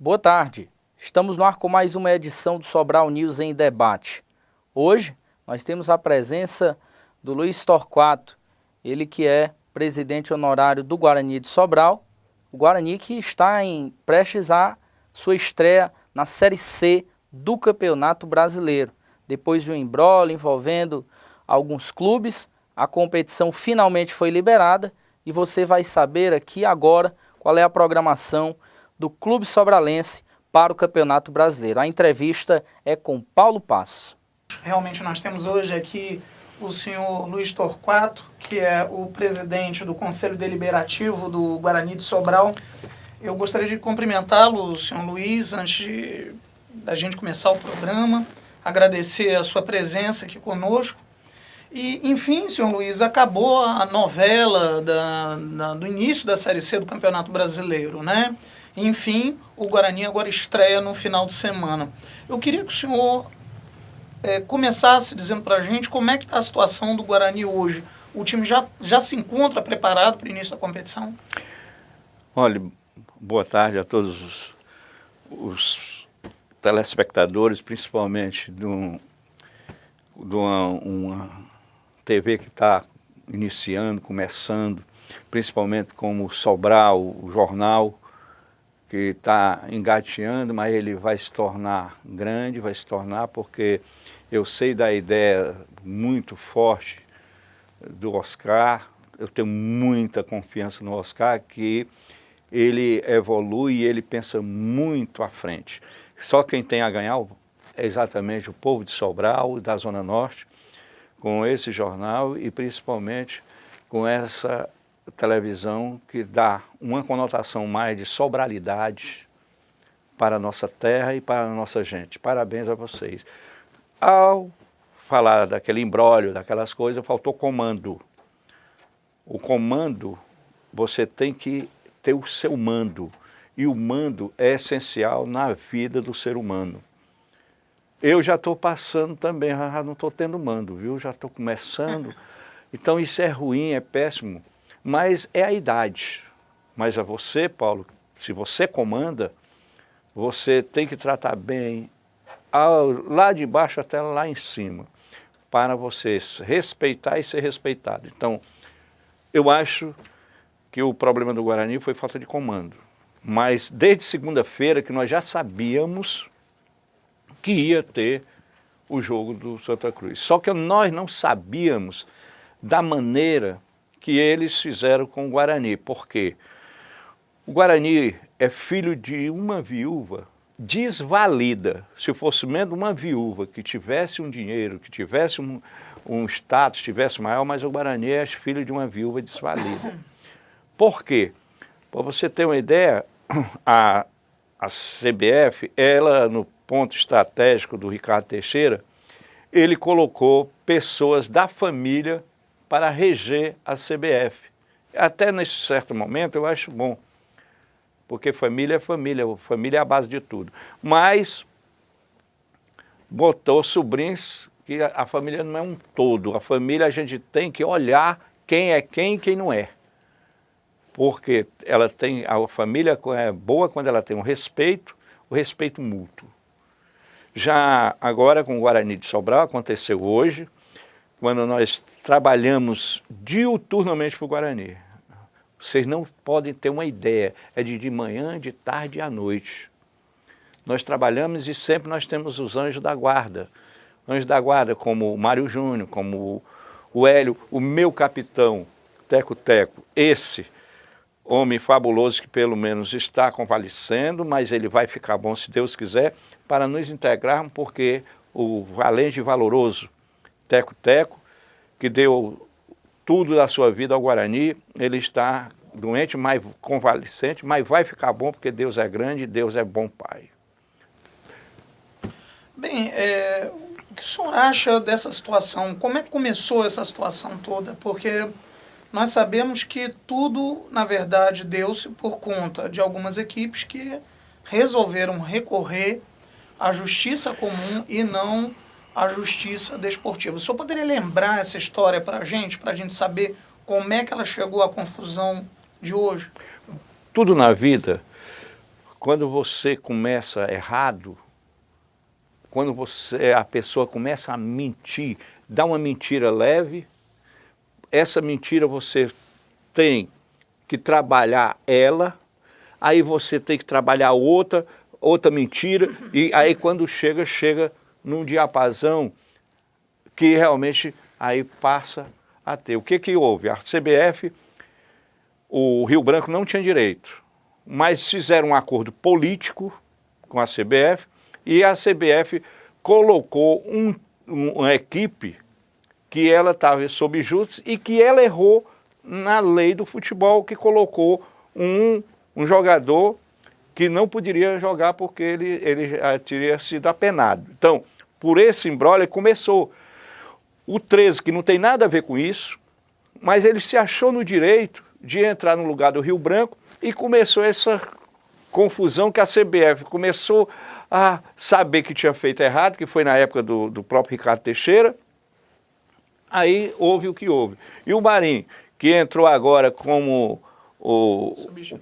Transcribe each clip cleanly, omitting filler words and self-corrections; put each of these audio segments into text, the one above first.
Boa tarde, estamos no ar com mais uma edição do Sobral News em Debate. Hoje nós temos a presença do Luiz Torquato, ele que é presidente honorário do Guarani de Sobral, o Guarani que está prestes a sua estreia na Série C do Campeonato Brasileiro. Depois de um imbróglio envolvendo alguns clubes, a competição finalmente foi liberada e você vai saber aqui agora qual é a programação do Clube Sobralense para o Campeonato Brasileiro. A entrevista é com Paulo Passo. Realmente nós temos hoje aqui o senhor Luiz Torquato, que é o presidente do Conselho Deliberativo do Guarani de Sobral. Eu gostaria de cumprimentá-lo, senhor Luiz, antes da gente começar o programa, agradecer a sua presença aqui conosco. E, enfim, senhor Luiz, acabou a novela do início da Série C do Campeonato Brasileiro, né? Enfim, o Guarani agora estreia no final de semana. Eu queria que o senhor começasse dizendo para a gente como é que está a situação do Guarani hoje. O time já se encontra preparado para o início da competição? Olha, boa tarde a todos os telespectadores, principalmente de uma TV que está iniciando, começando, principalmente como o Sobral, o jornal, que está engateando, mas ele vai se tornar grande, vai se tornar porque eu sei da ideia muito forte do Oscar, eu tenho muita confiança no Oscar, que ele evolui e ele pensa muito à frente. Só quem tem a ganhar é exatamente o povo de Sobral e da Zona Norte, com esse jornal e principalmente com essa televisão que dá uma conotação mais de sobralidade para a nossa terra e para a nossa gente. Parabéns a vocês. Ao falar daquele imbróglio, daquelas coisas, faltou comando. O comando, você tem que ter o seu mando. E o mando é essencial na vida do ser humano. Eu já estou passando também, já não estou tendo mando, viu? Já estou começando. Então isso é ruim, é péssimo. Mas é a idade. Mas a você, Paulo, se você comanda, você tem que tratar bem, lá de baixo até lá em cima, para você respeitar e ser respeitado. Então, eu acho que o problema do Guarani foi falta de comando. Mas desde segunda-feira que nós já sabíamos que ia ter o jogo do Santa Cruz. Só que nós não sabíamos da maneira que eles fizeram com o Guarani. Por quê? O Guarani é filho de uma viúva desvalida. Se fosse mesmo uma viúva que tivesse um dinheiro, que tivesse um status, tivesse maior, mas o Guarani é filho de uma viúva desvalida. Por quê? Para você ter uma ideia, a CBF, ela no ponto estratégico do Ricardo Teixeira, ele colocou pessoas da família para reger a CBF. Até nesse certo momento eu acho bom, porque família é família é a base de tudo. Mas botou sobrinhos, que a família não é um todo, a família a gente tem que olhar quem é quem e quem não é. Porque a família é boa quando ela tem o respeito mútuo. Já agora com o Guarani de Sobral, aconteceu hoje, quando nós trabalhamos diuturnamente para o Guarani. Vocês não podem ter uma ideia, é de manhã, de tarde e à noite. Nós trabalhamos e sempre nós temos os anjos da guarda. Anjos da guarda como o Mário Júnior, como o Hélio, o meu capitão, Teco Teco, esse homem fabuloso que pelo menos está convalescendo, mas ele vai ficar bom se Deus quiser, para nos integrarmos, porque o valente e valoroso Teco Teco, que deu tudo da sua vida ao Guarani, ele está doente, mas convalescente, mas vai ficar bom porque Deus é grande e Deus é bom Pai. Bem, o que o senhor acha dessa situação? Como é que começou essa situação toda? Porque nós sabemos que tudo, na verdade, deu-se por conta de algumas equipes que resolveram recorrer à justiça comum e não à justiça desportiva. O senhor poderia lembrar essa história para a gente saber como é que ela chegou à confusão de hoje? Tudo na vida quando você começa errado, quando a pessoa começa a mentir, dá uma mentira leve, essa mentira você tem que trabalhar ela, aí você tem que trabalhar outra mentira, e aí quando chega num diapasão que realmente aí passa a ter. O que houve? A CBF, o Rio Branco não tinha direito, mas fizeram um acordo político com a CBF, e a CBF colocou uma equipe que ela estava sob júdice e que ela errou na lei do futebol, que colocou um jogador que não poderia jogar porque ele já teria sido apenado. Então, por esse imbróglio começou. O 13, que não tem nada a ver com isso, mas ele se achou no direito de entrar no lugar do Rio Branco e começou essa confusão que a CBF começou a saber que tinha feito errado, que foi na época do próprio Ricardo Teixeira. Aí houve o que houve. E o Marinho, que entrou agora como o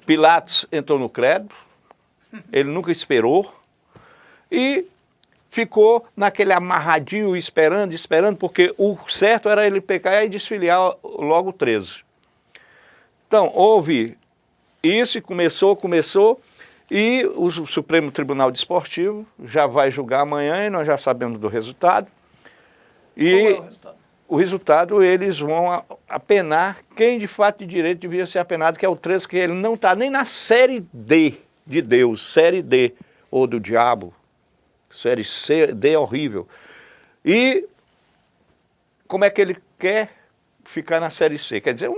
Pilatos entrou no credo, ele nunca esperou, e ficou naquele amarradinho esperando, porque o certo era ele pecar e desfiliar logo o 13. Então, houve isso e começou, e o Supremo Tribunal Desportivo já vai julgar amanhã e nós já sabemos do resultado. E qual é o resultado? O resultado, eles vão apenar quem de fato de direito devia ser apenado, que é o 13, que ele não está nem na série D de Deus, série D, ou do diabo, série C, D é horrível. E como é que ele quer ficar na série C? Quer dizer,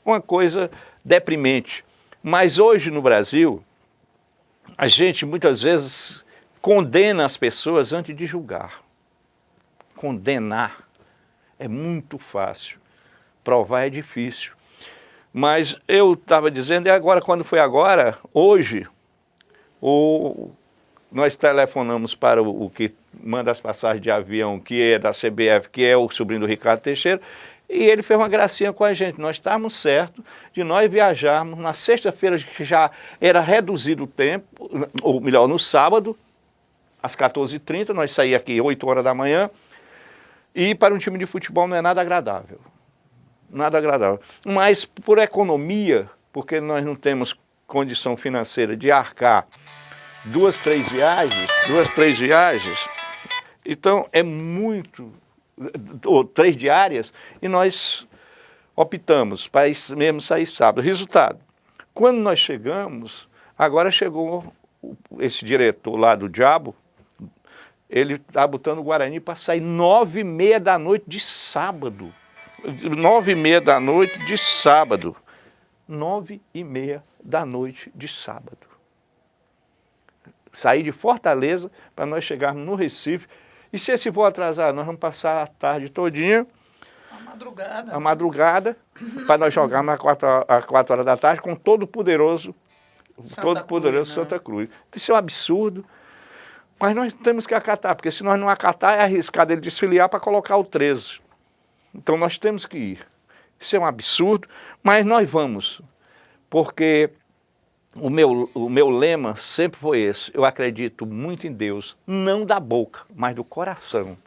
uma coisa deprimente. Mas hoje no Brasil, a gente muitas vezes condena as pessoas antes de julgar. Condenar é muito fácil, provar é difícil. Mas eu estava dizendo, e agora, quando foi agora, hoje, nós telefonamos para o que manda as passagens de avião, que é da CBF, que é o sobrinho do Ricardo Teixeira, e ele fez uma gracinha com a gente. Nós estávamos certos de nós viajarmos na sexta-feira, que já era reduzido o tempo, ou melhor, no sábado, às 14h30, nós saímos aqui 8 horas da manhã, e para um time de futebol não é nada agradável. Nada agradável. Mas por economia, porque nós não temos condição financeira de arcar 2, 3 viagens, então é muito, ou 3 diárias, e nós optamos para mesmo sair sábado. Resultado, quando nós chegamos, agora chegou esse diretor lá do diabo, ele está botando o Guarani para sair 9h30 da noite de sábado. 9h30 da noite de sábado. 9h30 da noite de sábado. Sair de Fortaleza para nós chegarmos no Recife. E se esse voo atrasar, nós vamos passar a tarde todinha. A madrugada, para nós jogarmos às 4 horas da tarde com todo poderoso Santa Cruz. Isso é um absurdo. Mas nós temos que acatar, porque se nós não acatar, é arriscado ele desfiliar para colocar o 13. Então nós temos que ir. Isso é um absurdo, mas nós vamos. Porque o meu lema sempre foi esse: eu acredito muito em Deus, não da boca, mas do coração.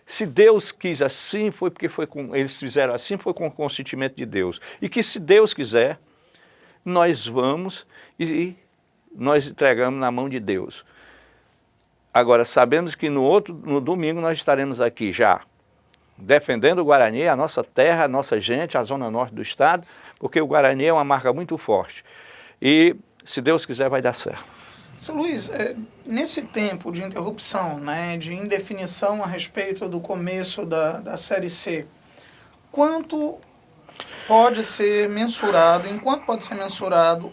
Se Deus quis assim, foi porque eles fizeram assim, foi com o consentimento de Deus. E que se Deus quiser, nós vamos e nós entregamos na mão de Deus. Agora, sabemos que no domingo nós estaremos aqui já, defendendo o Guarani, a nossa terra, a nossa gente, a zona norte do estado, porque o Guarani é uma marca muito forte. E, se Deus quiser, vai dar certo. Seu Luiz, nesse tempo de interrupção, né, de indefinição a respeito do começo da Série C, quanto pode ser mensurado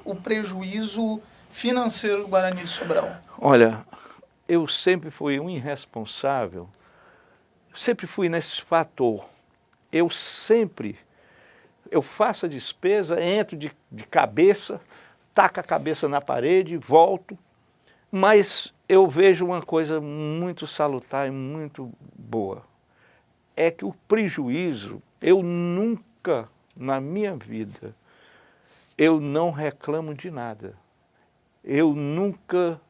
o prejuízo financeiro do Guarani de Sobral? Olha, eu sempre fui um irresponsável, sempre fui nesse fator. Eu faço a despesa, entro de cabeça, taco a cabeça na parede, volto, mas eu vejo uma coisa muito salutar e muito boa. É que o prejuízo, eu nunca na minha vida, eu não reclamo de nada. eu nunca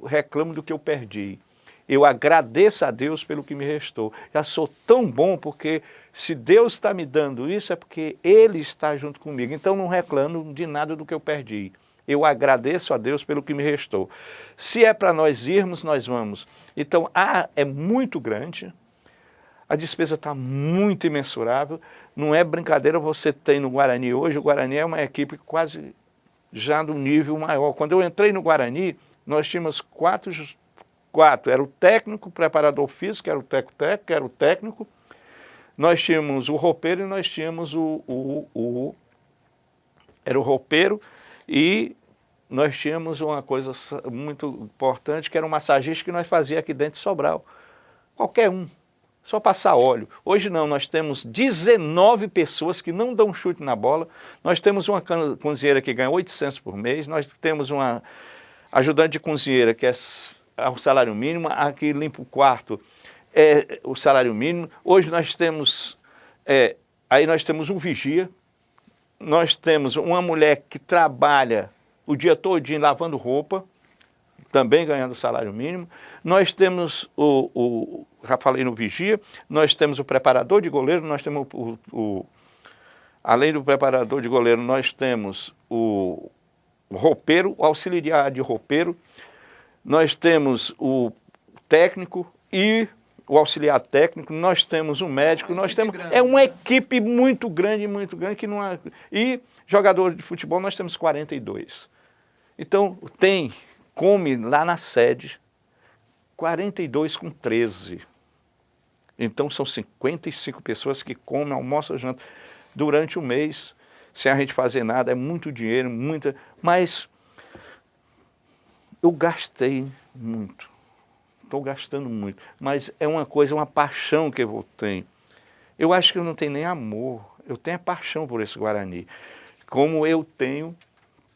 reclamo do que eu perdi. Eu agradeço a Deus pelo que me restou. Já sou tão bom porque se Deus está me dando isso é porque Ele está junto comigo. Então não reclamo de nada do que eu perdi. Eu agradeço a Deus pelo que me restou. Se é para nós irmos, nós vamos. Então, é muito grande, a despesa está muito imensurável, não é brincadeira você tem no Guarani hoje, o Guarani é uma equipe quase já do nível maior. Quando eu entrei no Guarani, nós tínhamos quatro, era o técnico, o preparador físico, era o técnico, que era o técnico, nós tínhamos o roupeiro e nós tínhamos era o roupeiro e nós tínhamos uma coisa muito importante, que era um massagista que nós fazíamos aqui dentro de Sobral. Qualquer um, só passar óleo. Hoje não, nós temos 19 pessoas que não dão chute na bola, nós temos uma cozinheira que ganha 800 por mês, nós temos uma ajudante de cozinheira que é o salário mínimo, a que limpa o quarto é o salário mínimo. Hoje nós temos, aí nós temos um vigia, nós temos uma mulher que trabalha o dia todinho lavando roupa, também ganhando salário mínimo. Nós temos já falei no vigia, nós temos o preparador de goleiro, nós temos além do preparador de goleiro, nós temos o roupeiro, o auxiliar de roupeiro, nós temos o técnico e o auxiliar técnico, nós temos um médico, nós temos... Grande, uma equipe muito grande que não há... E jogadores de futebol nós temos 42. Então, come lá na sede, 42 com 13. Então, são 55 pessoas que comem, almoçam, jantam durante o mês, sem a gente fazer nada. É muito dinheiro, mas eu gastei muito. Estou gastando muito. Mas é uma coisa, uma paixão que eu tenho. Eu acho que eu não tenho nem amor. Eu tenho a paixão por esse Guarani. Como eu tenho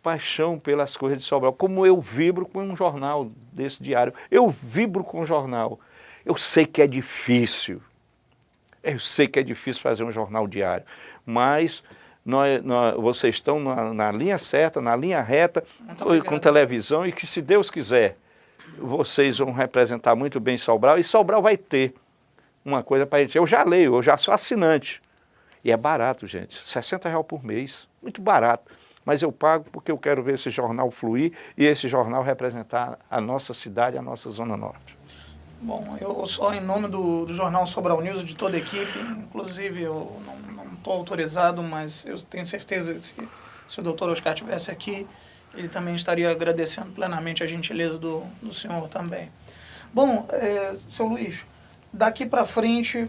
paixão pelas coisas de Sobral, como eu vibro com um jornal desse diário. Eu vibro com o jornal. Eu sei que é difícil. Eu sei que é difícil fazer um jornal diário. Mas vocês estão na linha certa, na linha reta, com televisão, e que, se Deus quiser, vocês vão representar muito bem Sobral, e Sobral vai ter uma coisa para a gente. Eu já leio, eu já sou assinante. E é barato, gente. R$60 por mês. Muito barato. Mas eu pago porque eu quero ver esse jornal fluir e esse jornal representar a nossa cidade, a nossa Zona Norte. Bom, eu só em nome do Jornal Sobral News, de toda a equipe, inclusive eu não estou autorizado, mas eu tenho certeza que se o doutor Oscar estivesse aqui, ele também estaria agradecendo plenamente a gentileza do senhor também. Bom, seu Luiz, daqui para frente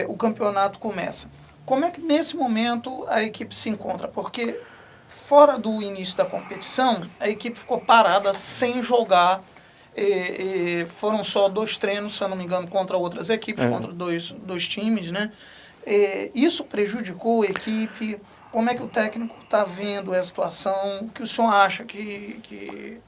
o campeonato começa. Como é que nesse momento a equipe se encontra? Porque fora do início da competição, a equipe ficou parada sem jogar. Foram só 2 treinos, se eu não me engano, contra outras equipes, contra dois times, né? Isso prejudicou a equipe? Como é que o técnico está vendo a situação? O que o senhor acha que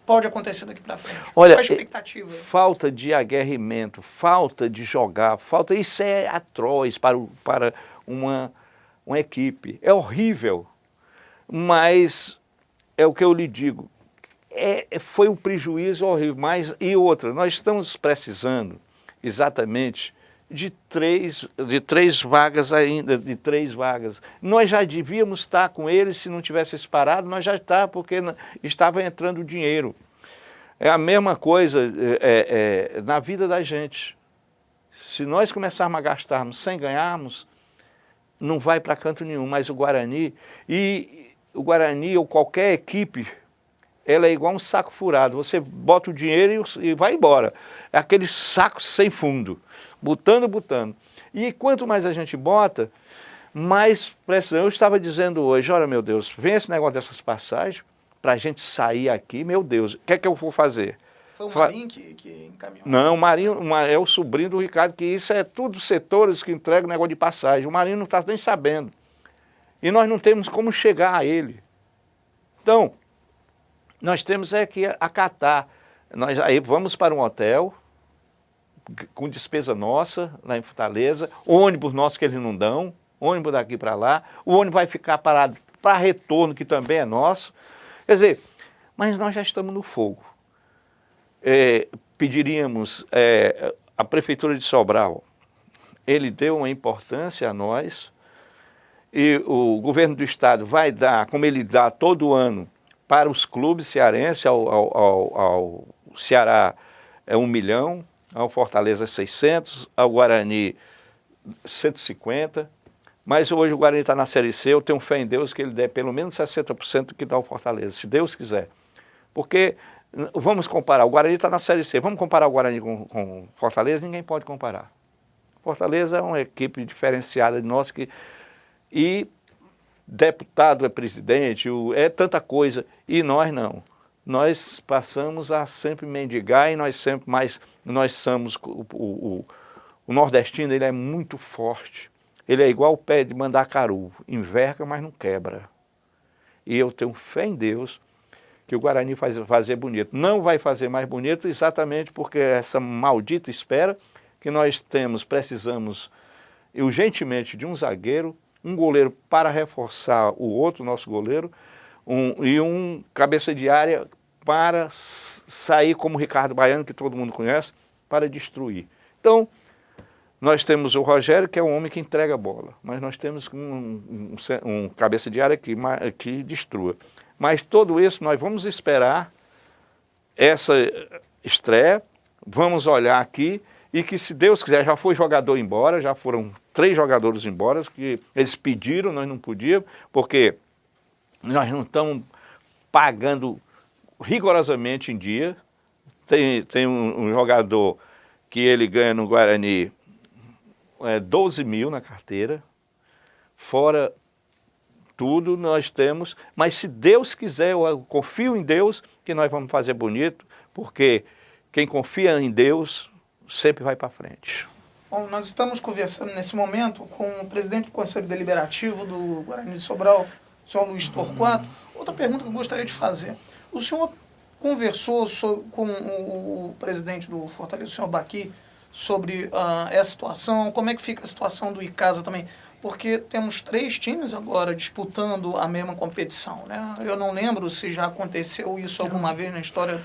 pode acontecer daqui para frente? Olha, qual a expectativa? Falta de aguerrimento, falta de jogar, isso é atroz para uma equipe. É horrível, mas é o que eu lhe digo. Foi um prejuízo horrível, e outra, nós estamos precisando exatamente de três vagas ainda, de 3 vagas. Nós já devíamos estar com eles, se não tivesse parado, nós já estávamos, porque estava entrando dinheiro. É a mesma coisa na vida da gente. Se nós começarmos a gastarmos sem ganharmos, não vai para canto nenhum. Mas o Guarani ou qualquer equipe, ela é igual um saco furado. Você bota o dinheiro e vai embora. É aquele saco sem fundo, botando. E quanto mais a gente bota, mais pressão. Eu estava dizendo hoje, olha, meu Deus, vem esse negócio dessas passagens para a gente sair aqui, meu Deus, o que é que eu vou fazer? Foi o Marinho que encaminhou? Não, o Marinho é o sobrinho do Ricardo, que isso é tudo setores que entregam negócio de passagem. O Marinho não está nem sabendo. E nós não temos como chegar a ele. Então, nós temos que acatar. Nós aí vamos para um hotel, com despesa nossa, lá em Fortaleza, ônibus nosso que eles não dão, ônibus daqui para lá, o ônibus vai ficar parado para retorno, que também é nosso. Quer dizer, mas nós já estamos no fogo. Pediríamos a Prefeitura de Sobral, ele deu uma importância a nós, e o governo do estado vai dar, como ele dá todo ano, para os clubes cearenses, ao Ceará é 1 milhão, ao Fortaleza 600, ao Guarani 150, mas hoje o Guarani está na Série C, eu tenho fé em Deus que ele dê pelo menos 60% do que dá ao Fortaleza, se Deus quiser. Porque, vamos comparar, o Guarani está na Série C, vamos comparar o Guarani com Fortaleza? Ninguém pode comparar. Fortaleza é uma equipe diferenciada de nós e deputado é presidente, é tanta coisa, e nós não. Nós passamos a sempre mendigar e nós somos, o nordestino ele é muito forte, ele é igual o pé de mandacaru, enverga, mas não quebra. E eu tenho fé em Deus que o Guarani vai fazer bonito. Não vai fazer mais bonito exatamente porque essa maldita espera que nós precisamos urgentemente de um zagueiro, um goleiro para reforçar o outro nosso goleiro, e um cabeça de área para sair como o Ricardo Baiano, que todo mundo conhece, para destruir. Então, nós temos o Rogério, que é um homem que entrega a bola, mas nós temos um cabeça de área que destrua. Mas tudo isso nós vamos esperar essa estreia, vamos olhar aqui, e que se Deus quiser, já foi jogador embora, já foram 3 jogadores embora, que eles pediram, nós não podíamos, porque nós não estamos pagando rigorosamente em dia. Tem um jogador que ele ganha no Guarani 12 mil na carteira, fora tudo nós temos, mas se Deus quiser, eu confio em Deus que nós vamos fazer bonito, porque quem confia em Deus sempre vai para frente. Bom, nós estamos conversando nesse momento com o presidente do Conselho Deliberativo do Guarani de Sobral, o senhor Luiz Torquato. Outra pergunta que eu gostaria de fazer. O senhor conversou com o presidente do Fortaleza, o senhor Baqui, sobre essa situação? Como é que fica a situação do Icasa também? Porque temos 3 times agora disputando a mesma competição, né? Eu não lembro se já aconteceu isso alguma vez na história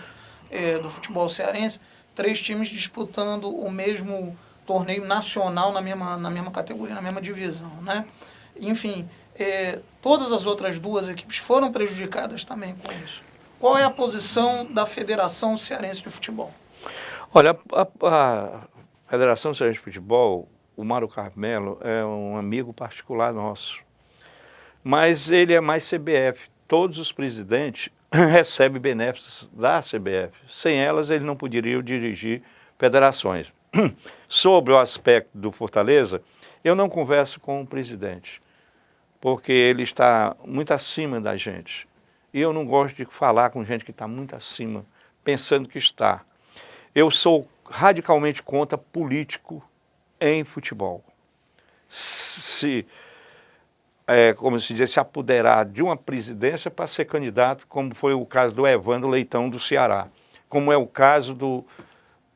do futebol cearense. 3 times disputando o mesmo torneio nacional na mesma categoria, na mesma divisão, né? Enfim, todas as outras 2 equipes foram prejudicadas também com isso. Qual é a posição da Federação Cearense de Futebol? Olha, a Federação Cearense de Futebol, o Mário Carmelo é um amigo particular nosso, mas ele é mais CBF. Todos os presidentes recebem benefícios da CBF. Sem elas, ele não poderia dirigir federações. Sobre o aspecto do Fortaleza, eu não converso com o presidente, porque ele está muito acima da gente. E eu não gosto de falar com gente que está muito acima, pensando que está. Eu sou radicalmente contra político em futebol. Como se diz, se apoderar de uma presidência para ser candidato, como foi o caso do Evandro Leitão do Ceará, como é o caso do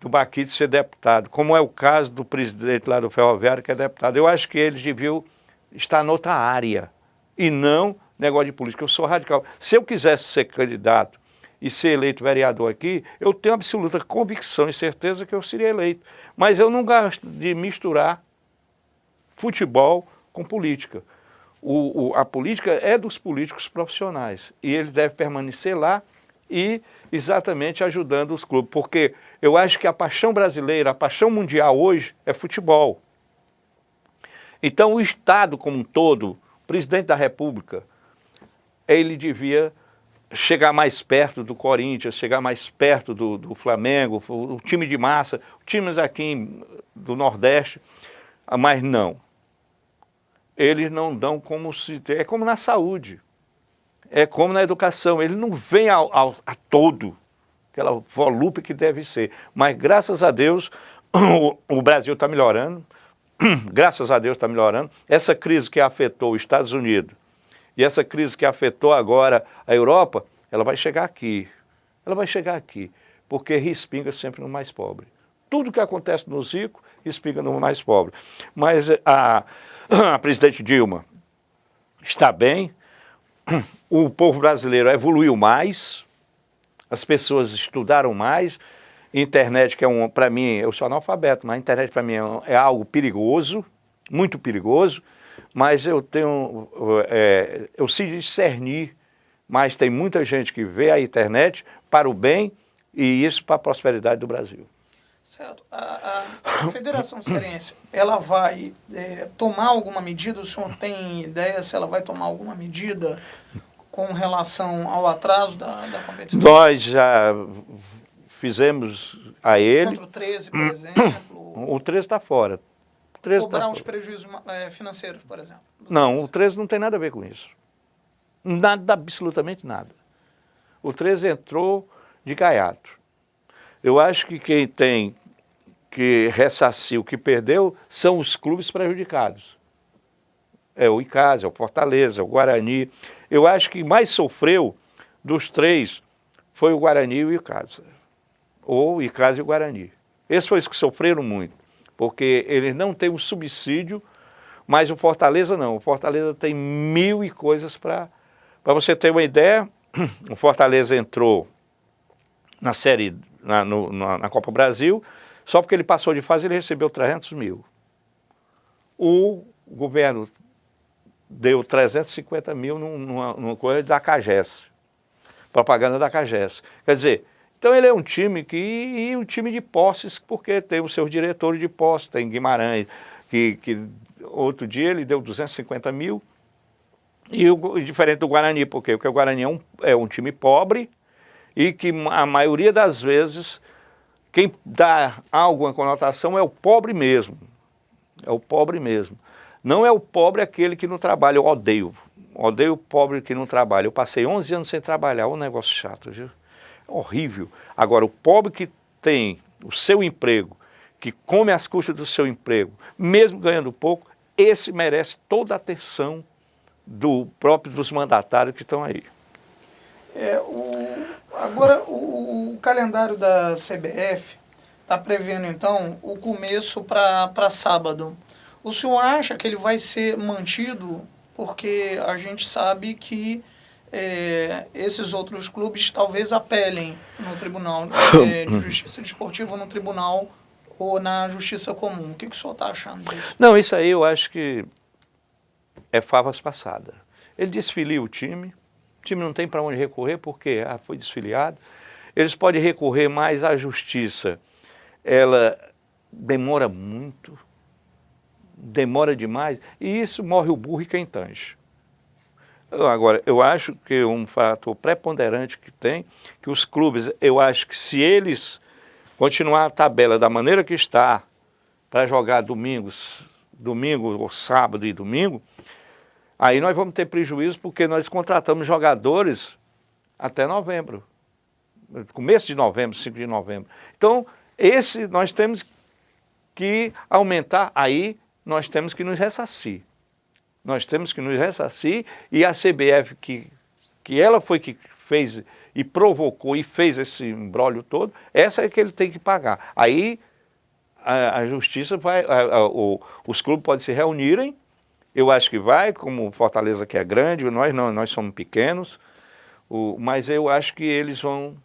Baqui de ser deputado, como é o caso do presidente lá do Ferroviário, que é deputado. Eu acho que eles deviam estar noutra área e não negócio de política. Eu sou radical. Se eu quisesse ser candidato e ser eleito vereador aqui, eu tenho absoluta convicção e certeza que eu seria eleito. Mas eu não gosto de misturar futebol com política. A política é dos políticos profissionais e ele deve permanecer lá e exatamente ajudando os clubes, porque eu acho que a paixão brasileira, a paixão mundial hoje é futebol. Então o Estado como um todo, o presidente da República, ele devia chegar mais perto do Corinthians, chegar mais perto do Flamengo, o time de massa, times aqui do Nordeste, mas não. Eles não dão como se... É como na saúde, é como na educação, ele não vem a todo, aquela volúpia que deve ser. Mas graças a Deus, o Brasil está melhorando, graças a Deus está melhorando. Essa crise que afetou os Estados Unidos e essa crise que afetou agora a Europa, ela vai chegar aqui. Ela vai chegar aqui, porque respinga sempre no mais pobre. Tudo que acontece nos ricos, respinga no mais pobre. Mas a presidente Dilma está bem, o povo brasileiro evoluiu mais, as pessoas estudaram mais. Internet, que para mim, eu sou analfabeto, mas a internet para mim é algo perigoso, muito perigoso, mas eu sei discernir, mas tem muita gente que vê a internet para o bem e isso para a prosperidade do Brasil. Certo. A Federação Cearense, ela vai tomar alguma medida? O senhor tem ideia se ela vai tomar alguma medida com relação ao atraso da competição? Nós já fizemos a ele. Contra o 13, por exemplo? O 13 está fora. Cobrar os prejuízos financeiros, por exemplo? Não, o 13 não tem nada a ver com isso. Nada, absolutamente nada. O 13 entrou de gaiato. Eu acho que quem tem que ressarcir o que perdeu são os clubes prejudicados. É o Icasa, é o Fortaleza, é o Guarani. Eu acho que mais sofreu dos três foi o Guarani e o Icasa. Ou o Icasa e o Guarani. Esses foram os que sofreram muito, porque eles não têm um subsídio, mas o Fortaleza não. O Fortaleza tem mil e coisas para você ter uma ideia. O Fortaleza entrou na série, na Copa Brasil, só porque ele passou de fase ele recebeu 300 mil. O governo deu 350 mil numa coisa da CAGES, propaganda da CAGES. Quer dizer, então ele é um time e um time de posses, porque tem os seus diretores de posses, tem Guimarães, que outro dia ele deu 250 mil, e diferente do Guarani, porque o Guarani é um time pobre, e que a maioria das vezes quem dá alguma conotação é o pobre mesmo. É o pobre mesmo. Não é o pobre aquele que não trabalha. Eu odeio o pobre que não trabalha. Eu passei 11 anos sem trabalhar, é um negócio chato, viu? É horrível. Agora, o pobre que tem o seu emprego, que come às custas do seu emprego, mesmo ganhando pouco, esse merece toda a atenção dos mandatários que estão aí. Agora, o calendário da CBF está prevendo, então, o começo para sábado. O senhor acha que ele vai ser mantido? Porque a gente sabe que esses outros clubes talvez apelem no Tribunal de Justiça Desportiva, no Tribunal ou na Justiça Comum. O que o senhor está achando disso? Não, isso aí eu acho que é favas passadas. Ele desfilia o time não tem para onde recorrer porque foi desfiliado. Eles podem recorrer, mas a justiça, ela demora muito, demora demais, e isso morre o burro e quem tange. Agora, eu acho que um fator preponderante que tem, que os clubes, eu acho que se eles continuar a tabela da maneira que está, para jogar domingo ou sábado e domingo, aí nós vamos ter prejuízo porque nós contratamos jogadores até novembro. Começo de novembro, 5 de novembro. Então, nós temos que aumentar, aí nós temos que nos ressarcir. Nós temos que nos ressarcir e a CBF, que ela foi que fez e provocou e fez esse imbróglio todo, essa é que ele tem que pagar. Aí a justiça vai, os clubes podem se reunirem. Eu acho que vai, como Fortaleza que é grande, nós somos pequenos, mas eu acho que eles vão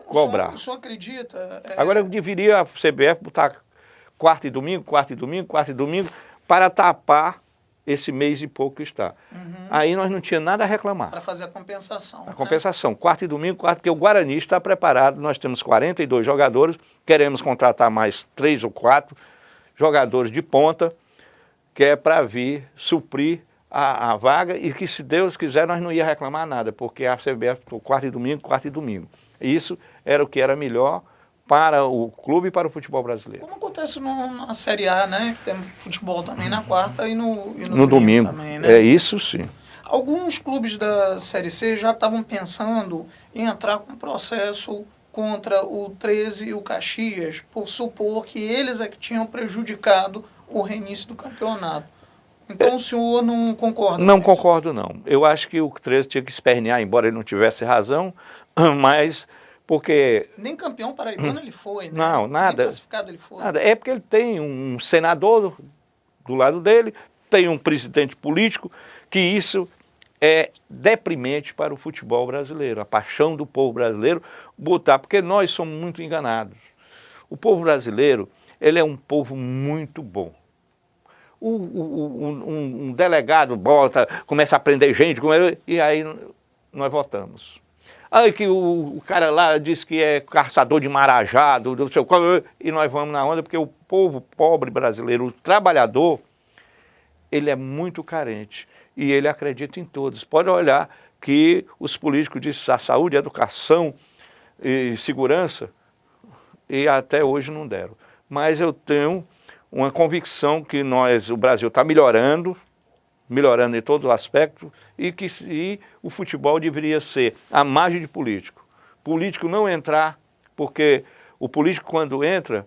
cobrar. O senhor acredita? Agora deveria a CBF botar quarta e domingo, para tapar esse mês e pouco que está. Uhum. Aí nós não tínhamos nada a reclamar. Para fazer a compensação. A compensação, quarta e domingo, porque o Guarani está preparado, nós temos 42 jogadores, queremos contratar mais 3 ou 4 jogadores de ponta, que é para vir suprir a vaga e que, se Deus quiser, nós não ia reclamar nada, porque a CBF ficou quarta e domingo. Isso era o que era melhor para o clube e para o futebol brasileiro. Como acontece na Série A, né? Tem futebol também na quarta e no domingo também, né? É isso sim. Alguns clubes da Série C já estavam pensando em entrar com processo contra o 13 e o Caxias, por supor que eles é que tinham prejudicado o reinício do campeonato. Então o senhor não concorda? Não concordo, não. Eu acho que o 13 tinha que espernear, embora ele não tivesse razão, mas porque... Nem campeão paraibano ele foi, né? Não, nada. Nem classificado ele foi. Nada. É porque ele tem um senador do lado dele, tem um presidente político, que isso é deprimente para o futebol brasileiro, a paixão do povo brasileiro botar, porque nós somos muito enganados. O povo brasileiro, ele é um povo muito bom. Um delegado bota, começa a prender gente, e aí nós votamos. Aí que o cara lá diz que é caçador de marajá, do seu e nós vamos na onda, porque o povo pobre brasileiro, o trabalhador, ele é muito carente e ele acredita em todos. Pode olhar que os políticos dizem a saúde, a educação e segurança, e até hoje não deram. Mas eu tenho uma convicção que o Brasil está melhorando em todos os aspectos, e que o futebol deveria ser à margem de político. Político não entrar, porque o político quando entra,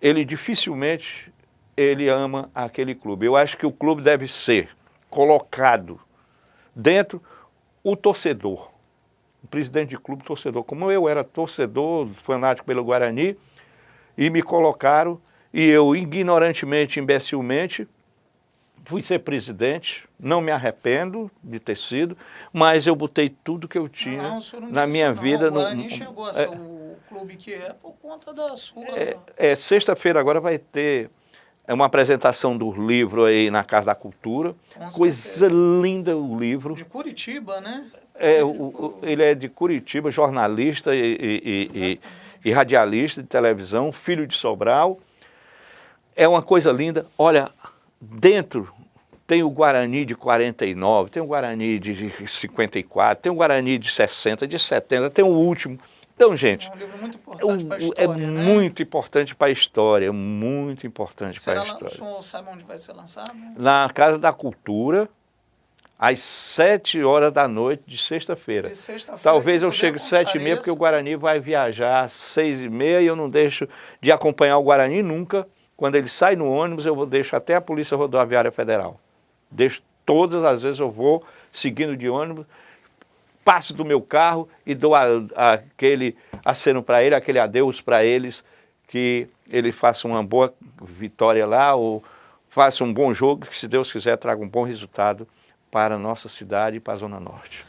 ele dificilmente ele ama aquele clube. Eu acho que o clube deve ser colocado dentro o torcedor. O presidente de clube torcedor. Como eu era torcedor, fanático pelo Guarani, e me colocaram, e eu ignorantemente, imbecilmente, fui ser presidente, não me arrependo de ter sido, mas eu botei tudo que eu tinha na minha vida. O Guarani chegou a ser o clube que é por conta da sua... Sexta-feira agora vai ter uma apresentação do livro aí na Casa da Cultura. Coisa linda o livro. De Curitiba, né? Ele é de Curitiba, jornalista e radialista de televisão, filho de Sobral. É uma coisa linda. Olha, dentro tem o Guarani de 49, tem o Guarani de 54, tem o Guarani de 60, de 70, tem o último. Então, gente, é um livro muito importante para a história, é muito importante para a história, muito importante para a história. O senhor sabe onde vai ser lançado? Na Casa da Cultura, às 7h da noite de sexta-feira. Talvez eu chegue às 7h30, porque o Guarani vai viajar às 6h30 e eu não deixo de acompanhar o Guarani nunca. Quando ele sai no ônibus, eu deixo até a Polícia Rodoviária Federal. Deixo todas as vezes, eu vou seguindo de ônibus, passo do meu carro e dou aquele aceno para ele, aquele adeus para eles, que ele faça uma boa vitória lá, ou faça um bom jogo, que se Deus quiser traga um bom resultado para a nossa cidade e para a Zona Norte.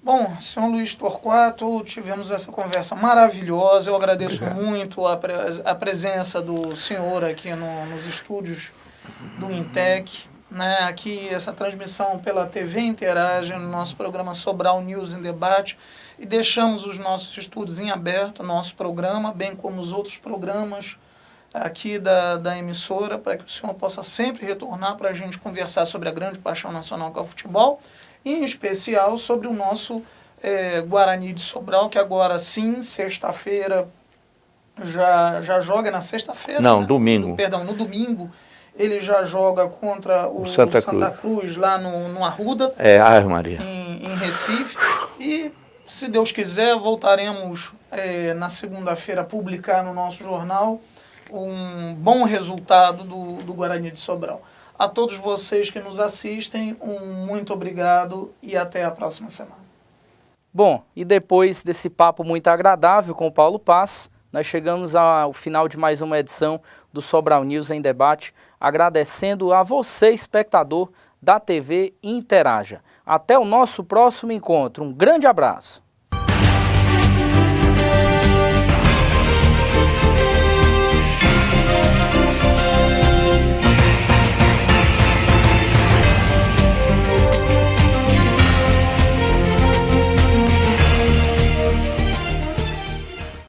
Bom, senhor Luiz Torquato, tivemos essa conversa maravilhosa. Eu agradeço muito a presença do senhor aqui nos estúdios do Intec. Né? Aqui essa transmissão pela TV Interage, no nosso programa Sobral News em Debate. E deixamos os nossos estúdios em aberto, nosso programa, bem como os outros programas aqui da emissora, para que o senhor possa sempre retornar para a gente conversar sobre a grande paixão nacional que é o futebol, e em especial sobre o nosso Guarani de Sobral, que agora sim, sexta-feira, já joga na sexta-feira. Não, né? domingo. Perdão, no domingo, ele já joga contra o Santa Cruz lá no Arruda, Ave Maria, em Recife, e se Deus quiser, voltaremos na segunda-feira a publicar no nosso jornal um bom resultado do Guarani de Sobral. A todos vocês que nos assistem, um muito obrigado e até a próxima semana. Bom, e depois desse papo muito agradável com o Paulo Passos, nós chegamos ao final de mais uma edição do Sobral News em Debate, agradecendo a você, espectador da TV Interaja. Até o nosso próximo encontro. Um grande abraço.